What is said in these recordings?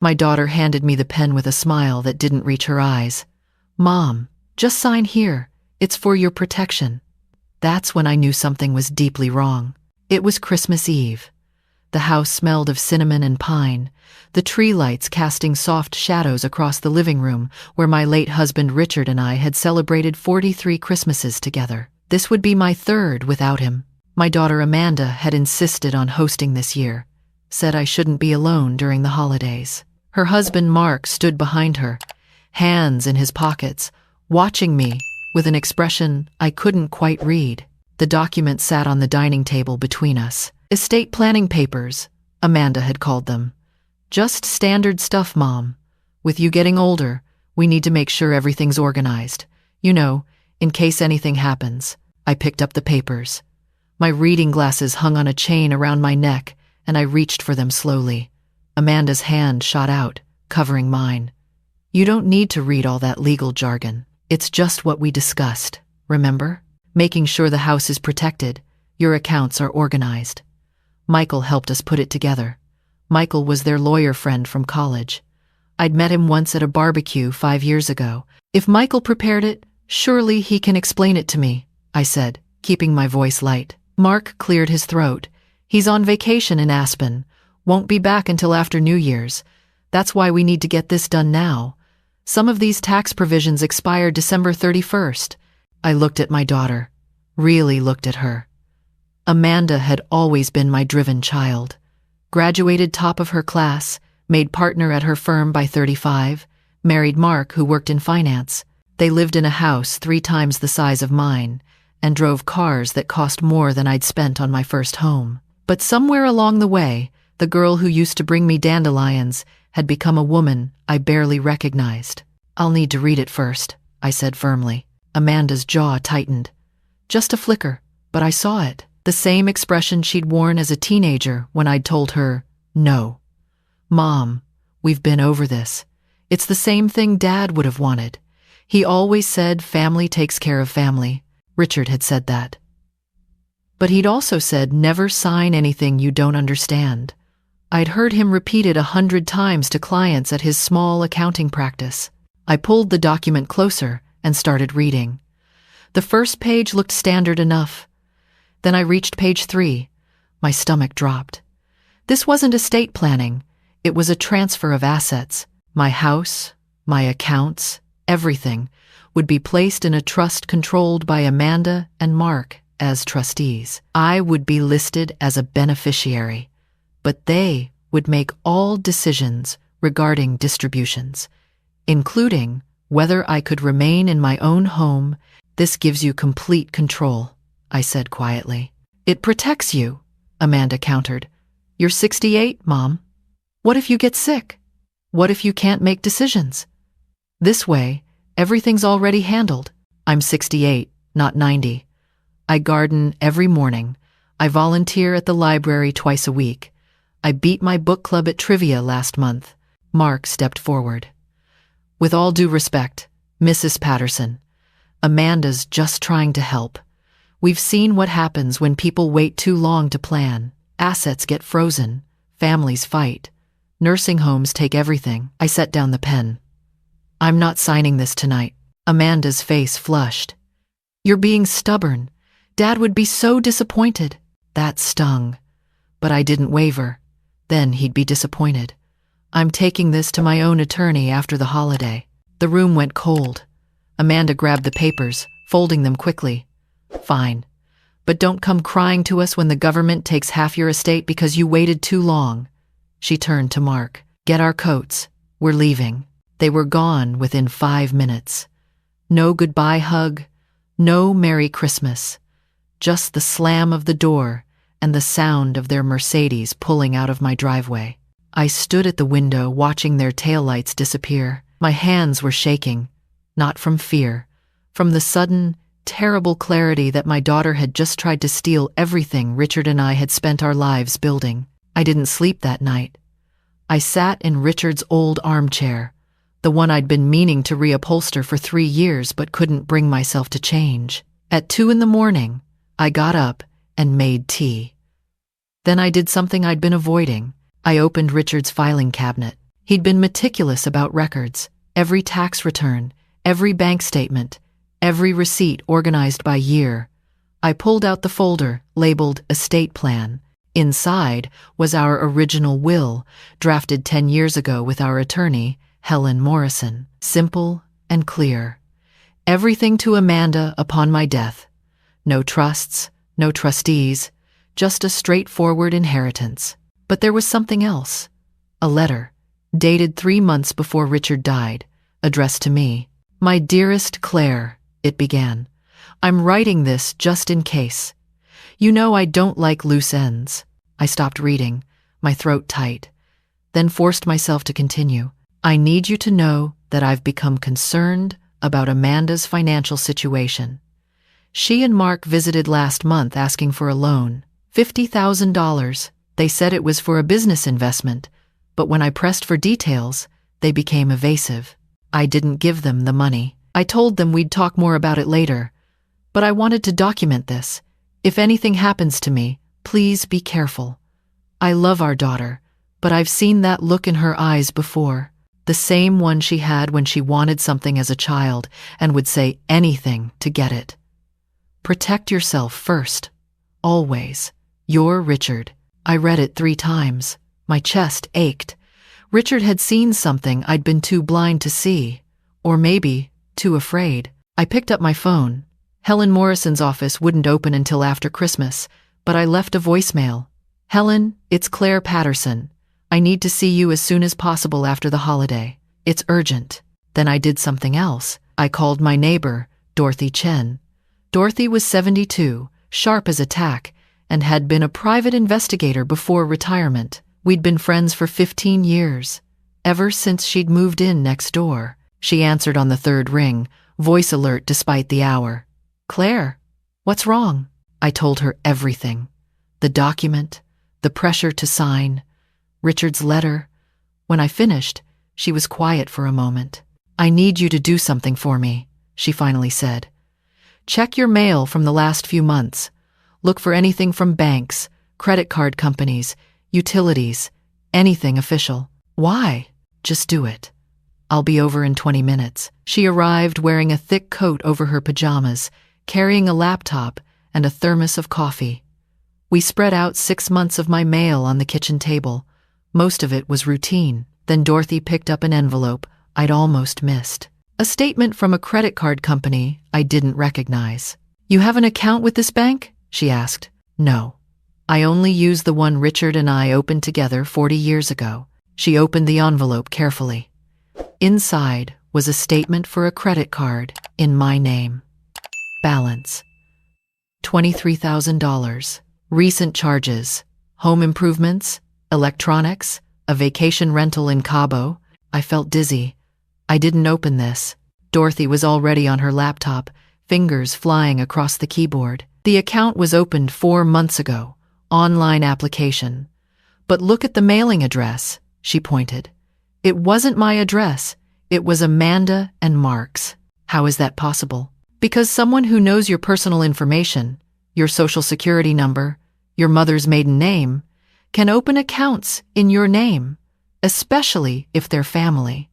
My daughter handed me the pen with a smile that didn't reach her eyes. "Mom, just sign here. It's for your protection." That's when I knew something was deeply wrong. It was Christmas Eve. The house smelled of cinnamon and pine, the tree lights casting soft shadows across the living room where my late husband Richard and I had celebrated 43 Christmases together. This would be my third without him. My daughter Amanda had insisted on hosting this year, said I shouldn't be alone during the holidays. Her husband Mark stood behind her, hands in his pockets, watching me with an expression I couldn't quite read. The document sat on the dining table between us. Estate planning papers, Amanda had called them. "Just standard stuff, Mom. With you getting older, we need to make sure everything's organized. You know, in case anything happens." I picked up the papers. My reading glasses hung on a chain around my neck, and I reached for them slowly. Amanda's hand shot out, covering mine. "You don't need to read all that legal jargon. It's just what we discussed, remember? Making sure the house is protected, your accounts are organized." Michael helped us put it together. Michael was their lawyer friend from college. I'd met him once at a barbecue 5 years ago. "If Michael prepared it, surely he can explain it to me," I said, keeping my voice light. Mark cleared his throat. "He's on vacation in Aspen. Won't be back until after New Year's. That's why we need to get this done now. Some of these tax provisions expire December 31st. I looked at my daughter, really looked at her. Amanda had always been my driven child. Graduated top of her class, made partner at her firm by 35, married Mark, who worked in finance. They lived in a house 3 times the size of mine, and drove cars that cost more than I'd spent on my first home. But somewhere along the way, the girl who used to bring me dandelions had become a woman I barely recognized. "I'll need to read it first," I said firmly. Amanda's jaw tightened. Just a flicker, but I saw it. The same expression she'd worn as a teenager when I'd told her, "No. Mom, we've been over this. It's the same thing Dad would have wanted. He always said family takes care of family." Richard had said that. But he'd also said never sign anything you don't understand. I'd heard him repeat it 100 times to clients at his small accounting practice. I pulled the document closer and started reading. The first page looked standard enough. Then I reached page 3. My stomach dropped. This wasn't estate planning. It was a transfer of assets. My house, my accounts, everything would be placed in a trust controlled by Amanda and Mark as trustees. I would be listed as a beneficiary, but they would make all decisions regarding distributions, including whether I could remain in my own home. "This gives you complete control," I said quietly. "It protects you," Amanda countered. "You're 68, Mom. What if you get sick? What if you can't make decisions? This way, everything's already handled." I'm 68, not 90. I garden every morning. I volunteer at the library twice a week. I beat my book club at trivia last month. Mark stepped forward. "With all due respect, Mrs. Patterson, Amanda's just trying to help. We've seen what happens when people wait too long to plan. Assets get frozen, families fight, nursing homes take everything." I set down the pen. "I'm not signing this tonight." Amanda's face flushed. "You're being stubborn. Dad would be so disappointed." That stung, but I didn't waver. Then he'd be disappointed. "I'm taking this to my own attorney after the holiday." The room went cold. Amanda grabbed the papers, folding them quickly. "Fine, but don't come crying to us when the government takes half your estate because you waited too long." She turned to Mark. "Get our coats. We're leaving." They were gone within 5 minutes. No goodbye hug, no Merry Christmas. Just the slam of the door and the sound of their Mercedes pulling out of my driveway. I stood at the window watching their taillights disappear. My hands were shaking, not from fear, from the sudden, terrible clarity that my daughter had just tried to steal everything Richard and I had spent our lives building. I didn't sleep that night. I sat in Richard's old armchair, the one I'd been meaning to reupholster for 3 years but couldn't bring myself to change. At 2 a.m, I got up and made tea. Then I did something I'd been avoiding. I opened Richard's filing cabinet. He'd been meticulous about records, every tax return, every bank statement, every receipt organized by year. I pulled out the folder labeled Estate Plan. Inside was our original will, drafted 10 years ago with our attorney, Helen Morrison. Simple and clear. Everything to Amanda upon my death. No trusts, no trustees, just a straightforward inheritance. But there was something else. A letter, dated 3 months before Richard died, addressed to me. "My dearest Claire," it began. "I'm writing this just in case. You know I don't like loose ends." I stopped reading, my throat tight, then forced myself to continue. "I need you to know that I've become concerned about Amanda's financial situation. She and Mark visited last month asking for a loan, $50,000. They said it was for a business investment, but when I pressed for details, they became evasive. I didn't give them the money. I told them we'd talk more about it later, but I wanted to document this. If anything happens to me, please be careful. I love our daughter, but I've seen that look in her eyes before. The same one she had when she wanted something as a child and would say anything to get it. Protect yourself first. Always. Your Richard." I read it 3 times. My chest ached. Richard had seen something I'd been too blind to see, or maybe too afraid. I picked up my phone. Helen Morrison's office wouldn't open until after Christmas, but I left a voicemail. "Helen, it's Claire Patterson. I need to see you as soon as possible after the holiday. It's urgent." Then I did something else. I called my neighbor, Dorothy Chen. Dorothy was 72, sharp as a tack, and had been a private investigator before retirement. We'd been friends for 15 years, ever since she'd moved in next door. She answered on the 3rd ring, voice alert despite the hour. "Claire, what's wrong?" I told her everything. The document, the pressure to sign, Richard's letter. When I finished, she was quiet for a moment. "I need you to do something for me," she finally said. "Check your mail from the last few months. Look for anything from banks, credit card companies, utilities, anything official." "Why?" "Just do it. I'll be over in 20 minutes. She arrived wearing a thick coat over her pajamas, carrying a laptop and a thermos of coffee. We spread out 6 months of my mail on the kitchen table. Most of it was routine. Then Dorothy picked up an envelope I'd almost missed. A statement from a credit card company I didn't recognize. "You have an account with this bank?" she asked. "No. I only use the one Richard and I opened together 40 years ago." She opened the envelope carefully. Inside was a statement for a credit card in my name. Balance: $23,000. Recent charges: home improvements, electronics, a vacation rental in Cabo. I felt dizzy. I didn't open this. Dorothy was already on her laptop, fingers flying across the keyboard. "The account was opened 4 months ago. Online application. But look at the mailing address," she pointed. "It wasn't my address. It was Amanda and Mark's." "How is that possible?" "Because someone who knows your personal information, your social security number, your mother's maiden name, can open accounts in your name, especially if they're family."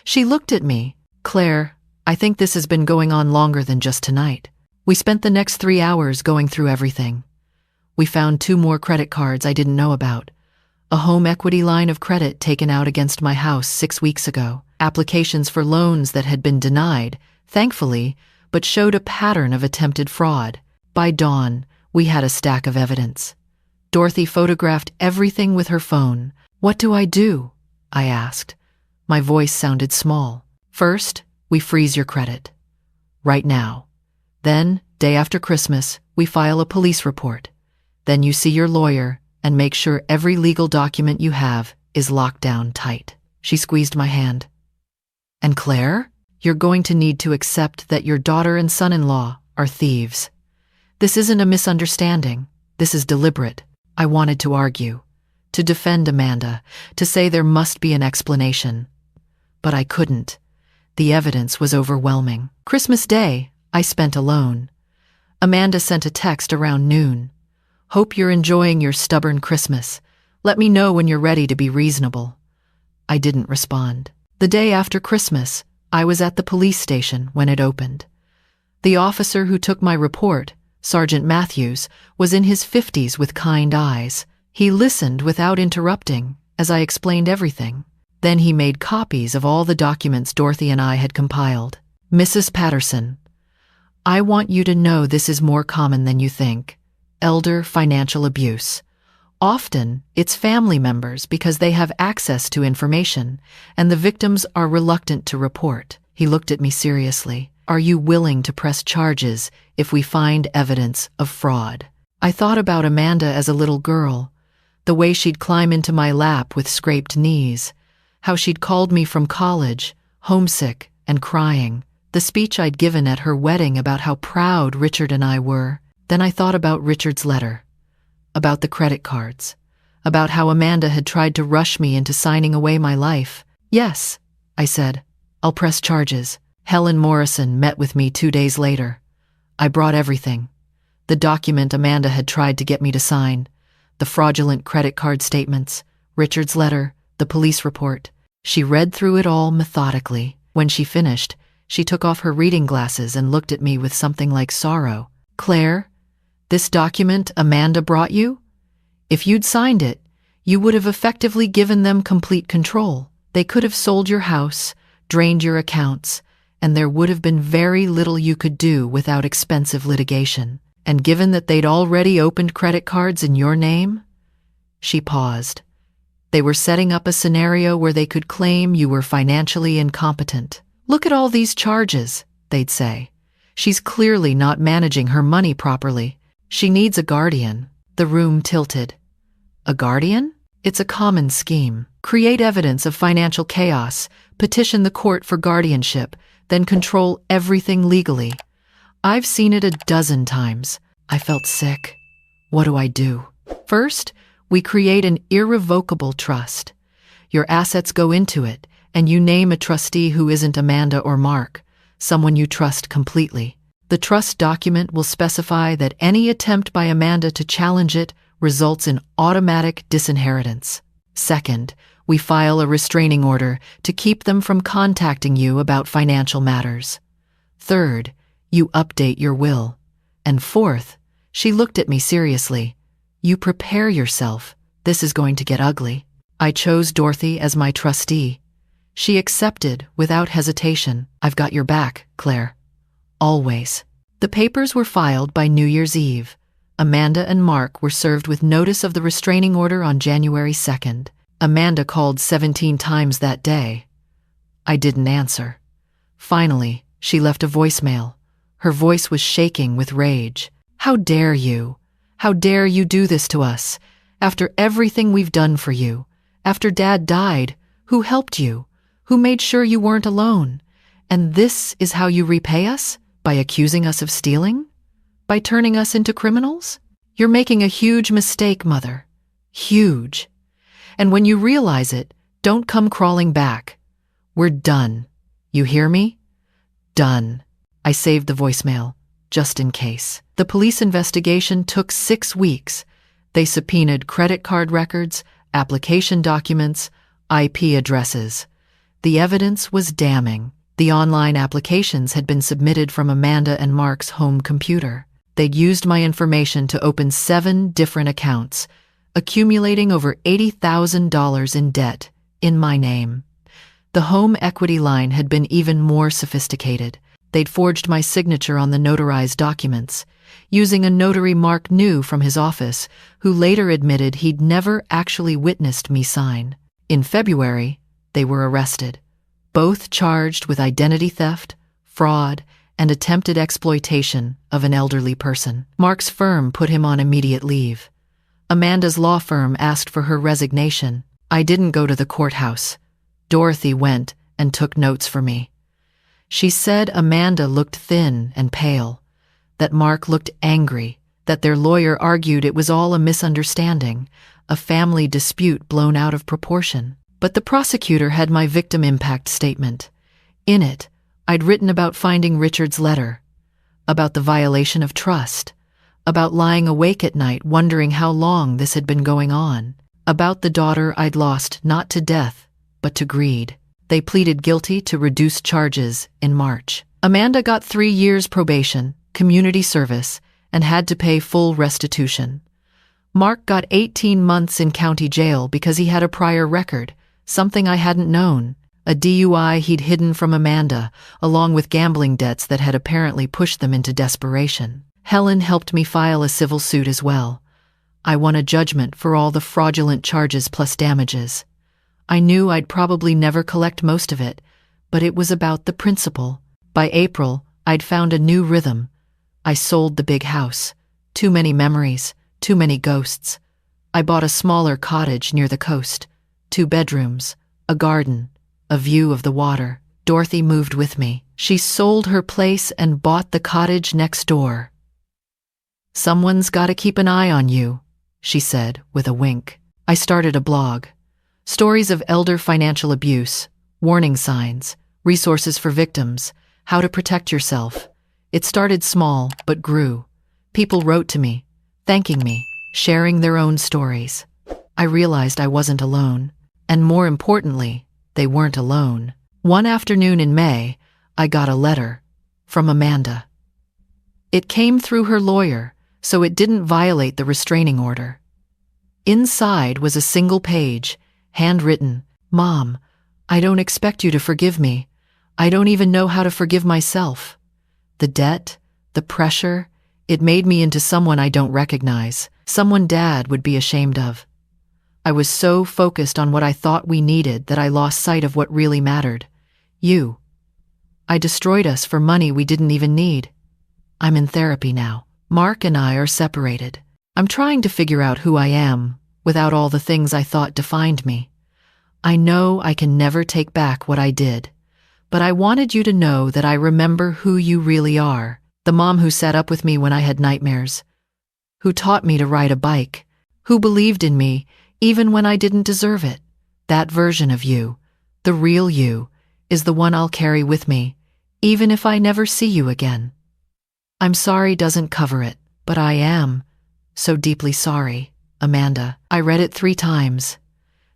She looked at me. "Claire, I think this has been going on longer than just tonight." We spent the next 3 hours going through everything. We found 2 more credit cards I didn't know about. A home equity line of credit taken out against my house 6 weeks ago. Applications for loans that had been denied, thankfully, but showed a pattern of attempted fraud. By dawn, we had a stack of evidence. Dorothy photographed everything with her phone. "What do I do?" I asked. My voice sounded small. "First, we freeze your credit. Right now. Then, day after Christmas, we file a police report. Then you see your lawyer and make sure every legal document you have is locked down tight." She squeezed my hand. "And Claire, you're going to need to accept that your daughter and son-in-law are thieves. This isn't a misunderstanding. This is deliberate." I wanted to argue, to defend Amanda, to say there must be an explanation. But I couldn't. The evidence was overwhelming. Christmas Day, I spent alone. Amanda sent a text around noon. "Hope you're enjoying your stubborn Christmas. Let me know when you're ready to be reasonable." I didn't respond. The day after Christmas, I was at the police station when it opened. The officer who took my report, Sergeant Matthews, was in his 50s with kind eyes. He listened without interrupting as I explained everything. Then he made copies of all the documents Dorothy and I had compiled. "Mrs. Patterson, I want you to know this is more common than you think. Elder financial abuse. Often, it's family members because they have access to information, and the victims are reluctant to report." He looked at me seriously. "Are you willing to press charges if we find evidence of fraud?" I thought about Amanda as a little girl, the way she'd climb into my lap with scraped knees, how she'd called me from college, homesick and crying, the speech I'd given at her wedding about how proud Richard and I were. Then I thought about Richard's letter, about the credit cards, about how Amanda had tried to rush me into signing away my life. "Yes," I said, "I'll press charges." Helen Morrison met with me 2 days later. I brought everything. The document Amanda had tried to get me to sign, the fraudulent credit card statements, Richard's letter, the police report. She read through it all methodically. When she finished, she took off her reading glasses and looked at me with something like sorrow. "Claire, this document Amanda brought you? If you'd signed it, you would have effectively given them complete control. They could have sold your house, drained your accounts, and there would have been very little you could do without expensive litigation. And given that they'd already opened credit cards in your name?" She paused. "They were setting up a scenario where they could claim you were financially incompetent. Look at all these charges," they'd say. "She's clearly not managing her money properly. She needs a guardian." The room tilted. A guardian? It's a common scheme. Create evidence of financial chaos, petition the court for guardianship, then control everything legally. I've seen it a dozen times. I felt sick. What do I do? First, we create an irrevocable trust. Your assets go into it, and you name a trustee who isn't Amanda or Mark, someone you trust completely. The trust document will specify that any attempt by Amanda to challenge it results in automatic disinheritance. Second, we file a restraining order to keep them from contacting you about financial matters. Third, you update your will. And fourth, she looked at me seriously, you prepare yourself. This is going to get ugly. I chose Dorothy as my trustee. She accepted without hesitation. "I've got your back, Claire. Always." The papers were filed by New Year's Eve. Amanda and Mark were served with notice of the restraining order on January 2nd. Amanda called 17 times that day. I didn't answer. Finally, she left a voicemail. Her voice was shaking with rage. "How dare you? How dare you do this to us? After everything we've done for you. After Dad died, who helped you? Who made sure you weren't alone? And this is how you repay us? By accusing us of stealing? By turning us into criminals? You're making a huge mistake, Mother. Huge. And when you realize it, don't come crawling back. We're done. You hear me? Done." I saved the voicemail, just in case. The police investigation took 6 weeks. They subpoenaed credit card records, application documents, IP addresses. The evidence was damning. The online applications had been submitted from Amanda and Mark's home computer. They'd used my information to open 7 different accounts, accumulating over $80,000 in debt in my name. The home equity line had been even more sophisticated. They'd forged my signature on the notarized documents, using a notary Mark knew from his office, who later admitted he'd never actually witnessed me sign. In February, they were arrested, both charged with identity theft, fraud, and attempted exploitation of an elderly person. Mark's firm put him on immediate leave. Amanda's law firm asked for her resignation. I didn't go to the courthouse. Dorothy went and took notes for me. She said Amanda looked thin and pale, that Mark looked angry, that their lawyer argued it was all a misunderstanding, a family dispute blown out of proportion. But the prosecutor had my victim impact statement. In it, I'd written about finding Richard's letter, about the violation of trust, about lying awake at night wondering how long this had been going on, about the daughter I'd lost not to death, but to greed. They pleaded guilty to reduced charges in March. Amanda got 3 years probation, community service, and had to pay full restitution. Mark got 18 months in county jail because he had a prior record, something I hadn't known, a DUI he'd hidden from Amanda, along with gambling debts that had apparently pushed them into desperation. Helen helped me file a civil suit as well. I won a judgment for all the fraudulent charges plus damages. I knew I'd probably never collect most of it, but it was about the principle. By April, I'd found a new rhythm. I sold the big house. Too many memories, too many ghosts. I bought a smaller cottage near the coast. 2 bedrooms, a garden, a view of the water. Dorothy moved with me. She sold her place and bought the cottage next door. "Someone's gotta keep an eye on you," she said with a wink. I started a blog. Stories of elder financial abuse, warning signs, resources for victims, how to protect yourself. It started small, but grew. People wrote to me, thanking me, sharing their own stories. I realized I wasn't alone. And more importantly, they weren't alone. One afternoon in May, I got a letter from Amanda. It came through her lawyer, so it didn't violate the restraining order. Inside was a single page, handwritten, "Mom, I don't expect you to forgive me. I don't even know how to forgive myself. The debt, the pressure, it made me into someone I don't recognize, someone Dad would be ashamed of." I was so focused on what I thought we needed that I lost sight of what really mattered. You. I destroyed us for money we didn't even need. I'm in therapy now. Mark and I are separated. I'm trying to figure out who I am without all the things I thought defined me. I know I can never take back what I did, but I wanted you to know that I remember who you really are. The mom who sat up with me when I had nightmares, who taught me to ride a bike, who believed in me even when I didn't deserve it. That version of you, the real you, is the one I'll carry with me, even if I never see you again. I'm sorry doesn't cover it, but I am so deeply sorry, Amanda. I read it 3 times.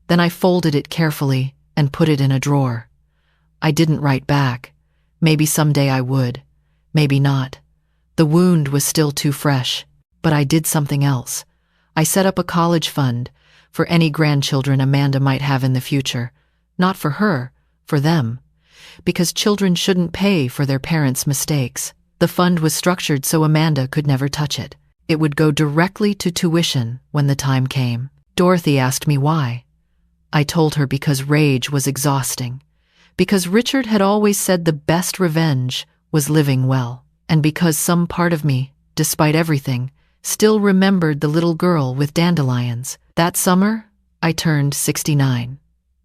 Then I folded it carefully and put it in a drawer. I didn't write back. Maybe someday I would. Maybe not. The wound was still too fresh, but I did something else. I set up a college fund for any grandchildren Amanda might have in the future. Not for her, for them. Because children shouldn't pay for their parents' mistakes. The fund was structured so Amanda could never touch it. It would go directly to tuition when the time came. Dorothy asked me why. I told her because rage was exhausting. Because Richard had always said the best revenge was living well. And because some part of me, despite everything, still remembered the little girl with dandelions. That summer, I turned 69.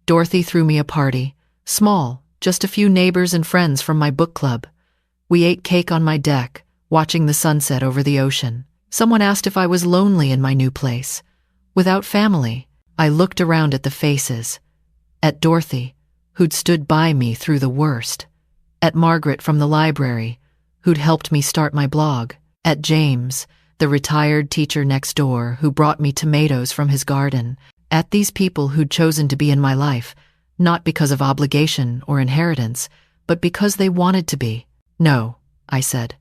Dorothy threw me a party. Small, just a few neighbors and friends from my book club. We ate cake on my deck, watching the sunset over the ocean. Someone asked if I was lonely in my new place. Without family, I looked around at the faces. At Dorothy, who'd stood by me through the worst. At Margaret from the library, who'd helped me start my blog. At James, the retired teacher next door who brought me tomatoes from his garden. At these people who'd chosen to be in my life, not because of obligation or inheritance, but because they wanted to be. "No," I said.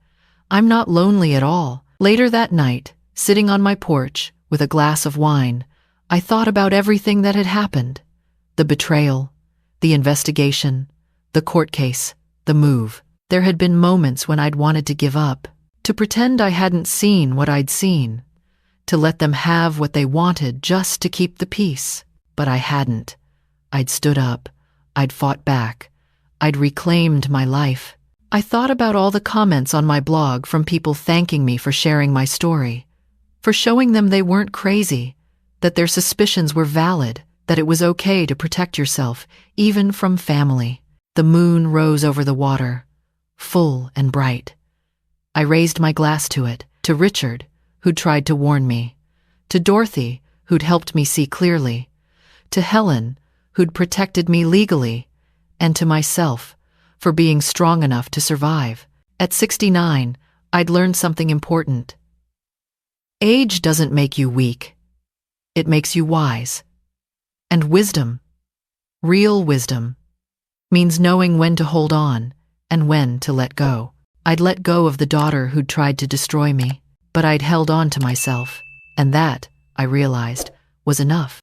"I'm not lonely at all." Later that night, sitting on my porch with a glass of wine, I thought about everything that had happened. The betrayal, the investigation, the court case, the move. There had been moments when I'd wanted to give up, to pretend I hadn't seen what I'd seen, to let them have what they wanted just to keep the peace. But I hadn't. I'd stood up. I'd fought back. I'd reclaimed my life. I thought about all the comments on my blog from people thanking me for sharing my story, for showing them they weren't crazy, that their suspicions were valid, that it was okay to protect yourself, even from family. The moon rose over the water, full and bright. I raised my glass to it, to Richard, who'd tried to warn me, to Dorothy, who'd helped me see clearly, to Helen, who'd protected me legally, and to myself, for being strong enough to survive. At 69, I'd learned something important. Age doesn't make you weak. It makes you wise. And wisdom, Real wisdom means knowing when to hold on and when to let go. I'd let go of the daughter who'd tried to destroy me, but I'd held on to myself, and that, I realized, was enough.